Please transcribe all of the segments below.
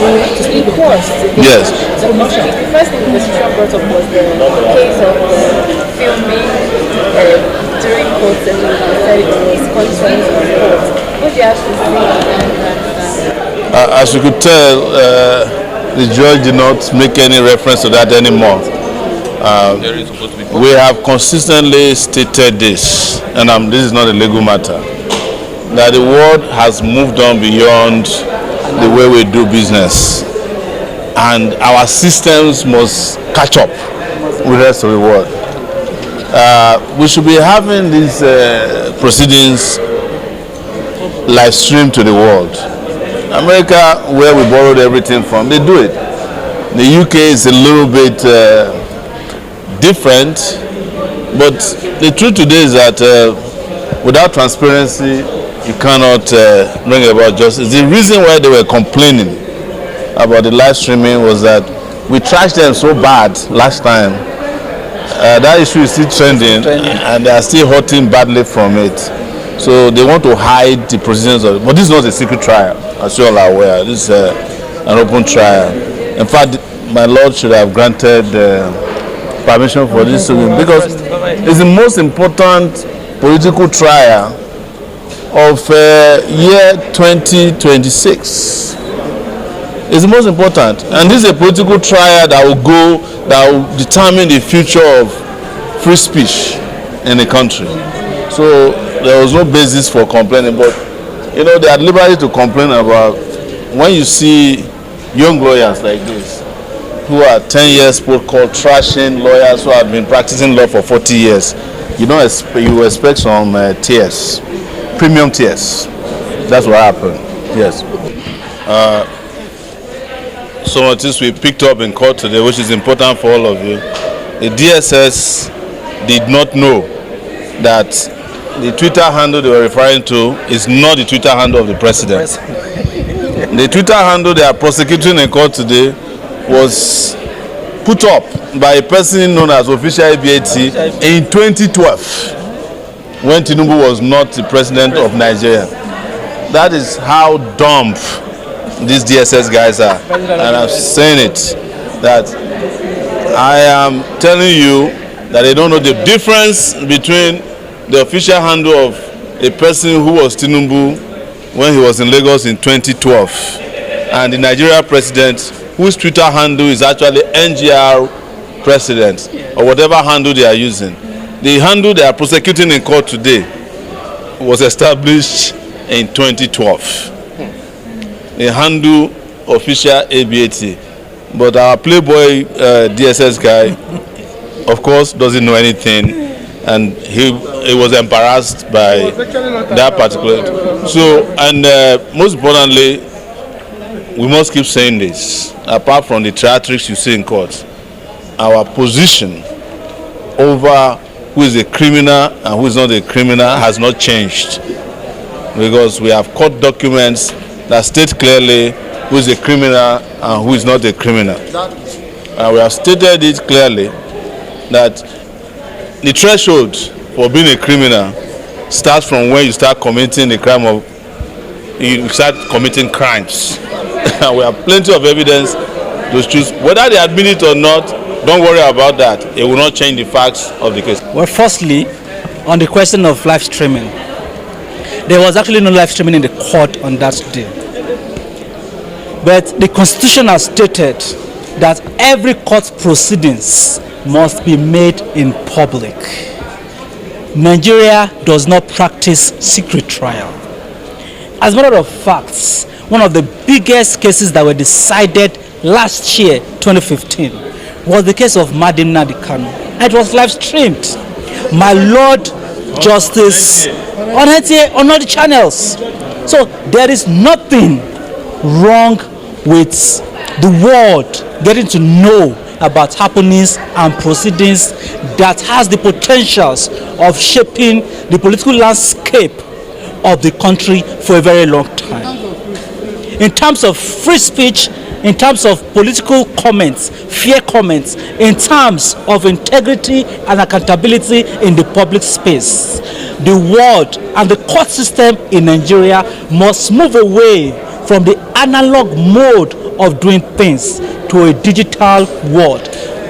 in court today. Yes. So the first thing the prosecution brought up was the case of filming during court sessions and said it was conscience of court. What do you have to say on that? As you could tell, the judge did not make any reference to that anymore. We have consistently stated this, and this is not a legal matter, that the world has moved on beyond the way we do business, and our systems must catch up with the rest of the world. We should be having these proceedings live streamed to the world. America, where we borrowed everything from, they do it. The UK is a little bit different, but the truth today is that without transparency, you cannot bring about justice. The reason why they were complaining about the live streaming was that we trashed them so bad last time. That issue is still trending, and they are still hurting badly from it. So they want to hide the proceedings of it. But this is not a secret trial, as you all are aware. This is an open trial. In fact, my Lord should have granted permission for this because it's the most important political trial of year 2026. It's the most important, and this is a political trial that will determine the future of free speech in the country. So there was no basis for complaining, but they are at liberty to complain about when you see young lawyers like this who are 10 years old, called trashing lawyers who have been practicing law for 40 years. You expect some tears, premium tears. That's what happened. Yes. Some of this we picked up in court today, which is important for all of you. The DSS did not know that the Twitter handle they were referring to is not the Twitter handle of the president. The Twitter handle they are prosecuting in court today was put up by a person known as Official ABAT in 2012 when Tinubu was not the president of Nigeria. That is how dumb these DSS guys are. And I'm saying it, that I am telling you that they don't know the difference between the official handle of a person who was Tinubu when he was in Lagos in 2012 and the Nigeria president whose Twitter handle is actually NGR president or whatever handle they are using. The handle they are prosecuting in court today was established in 2012. The handle official ABAT, but our playboy DSS guy, of course, doesn't know anything, and he was embarrassed by that particular. So, and most importantly, we must keep saying this. Apart from the theatrics you see in court, our position over who is a criminal and who is not a criminal has not changed, because we have court documents that state clearly who is a criminal and who is not a criminal. And we have stated it clearly that the threshold for being a criminal starts from when you start committing the crime of, you start committing crimes. We have plenty of evidence to choose. Whether they admit it or not, don't worry about that. It will not change the facts of the case. Well, firstly, on the question of live streaming, there was actually no live streaming in the court on that day. But the Constitution has stated that every court proceedings must be made in public. Nigeria does not practice secret trial. As a matter of fact, one of the biggest cases that were decided last year, 2015, was the case of Madam Nnamdi Kanu. It was live streamed. My Lord Justice on all the channels. So there is nothing wrong with the world getting to know about happenings and proceedings that has the potentials of shaping the political landscape of the country for a very long time. In terms of free speech, in terms of political comments, fair comments, in terms of integrity and accountability in the public space, the world and the court system in Nigeria must move away from the analog mode of doing things to a digital world.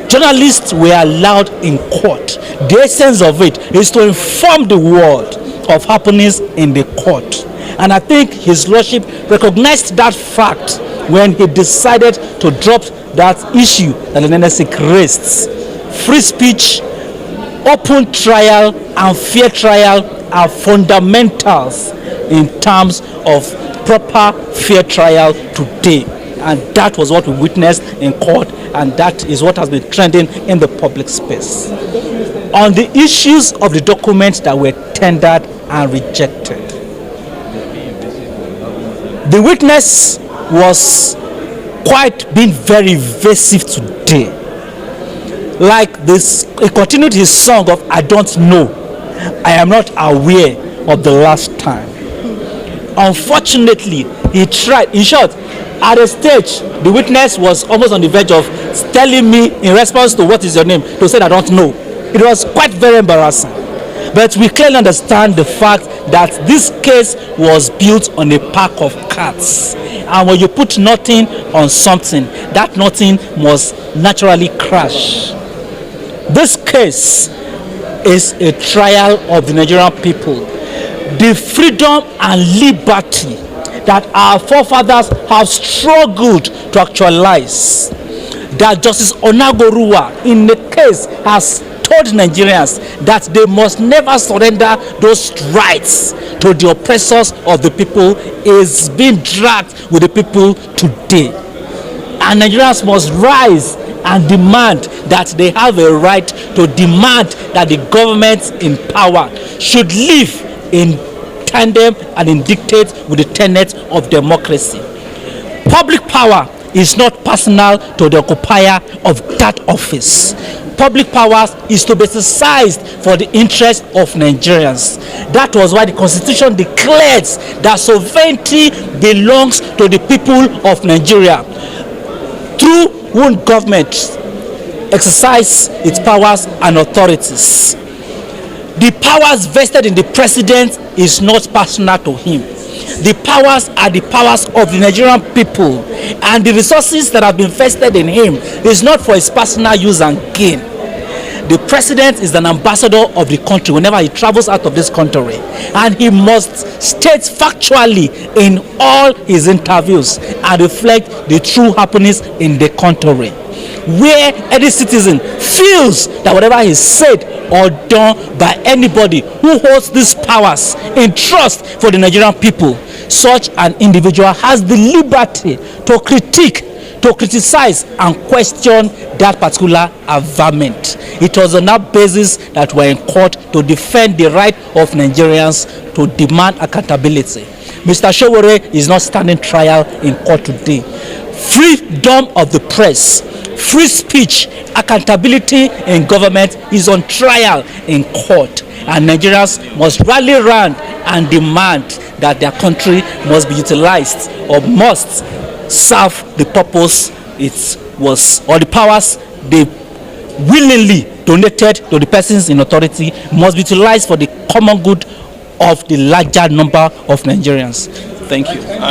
Journalists were allowed in court. The essence of it is to inform the world of happenings in the court. And I think His Lordship recognized that fact when he decided to drop that issue that the NSC raised. Free speech, open trial, and fair trial are fundamentals in terms of proper fair trial today. And that was what we witnessed in court, and that is what has been trending in the public space. On the issues of the documents that were tendered and rejected, the witness was being very evasive today. Like this, he continued his song of "I don't know, I am not aware of the last time." Unfortunately, he tried. In short, at a stage, the witness was almost on the verge of telling me, in response to "what is your name?" to say "I don't know." It was quite very embarrassing. But we clearly understand the fact that this case was built on a pack of cards. And when you put nothing on something, that nothing must naturally crash. This case is a trial of the Nigerian people. The freedom and liberty that our forefathers have struggled to actualize, that Justice Onagoruwa in the case has told Nigerians that they must never surrender those rights to the oppressors of the people, is being dragged with the people today. And Nigerians must rise and demand that they have a right to demand that the government in power should live in tandem and in dictate with the tenets of democracy. Public power is not personal to the occupier of that office. Public power is to be exercised for the interest of Nigerians. That was why the Constitution declares that sovereignty belongs to the people of Nigeria, through whom government exercise its powers and authorities. The powers vested in the president is not personal to him. The powers are the powers of the Nigerian people, and the resources that have been vested in him is not for his personal use and gain. The president is an ambassador of the country whenever he travels out of this country, and he must state factually in all his interviews and reflect the true happenings in the country. Where any citizen feels that whatever is said or done by anybody who holds these powers in trust for the Nigerian people, such an individual has the liberty to critique, to criticize and question that particular averment. It was on that basis that we are in court to defend the right of Nigerians to demand accountability. Mr. Sowore is not standing trial in court today. Freedom of the press, free speech, accountability in government is on trial in court, and Nigerians must rally around and demand that their country must be utilized or must serve the purpose it was, or the powers they willingly donated to the persons in authority must be utilized for the common good of the larger number of Nigerians. Thank you.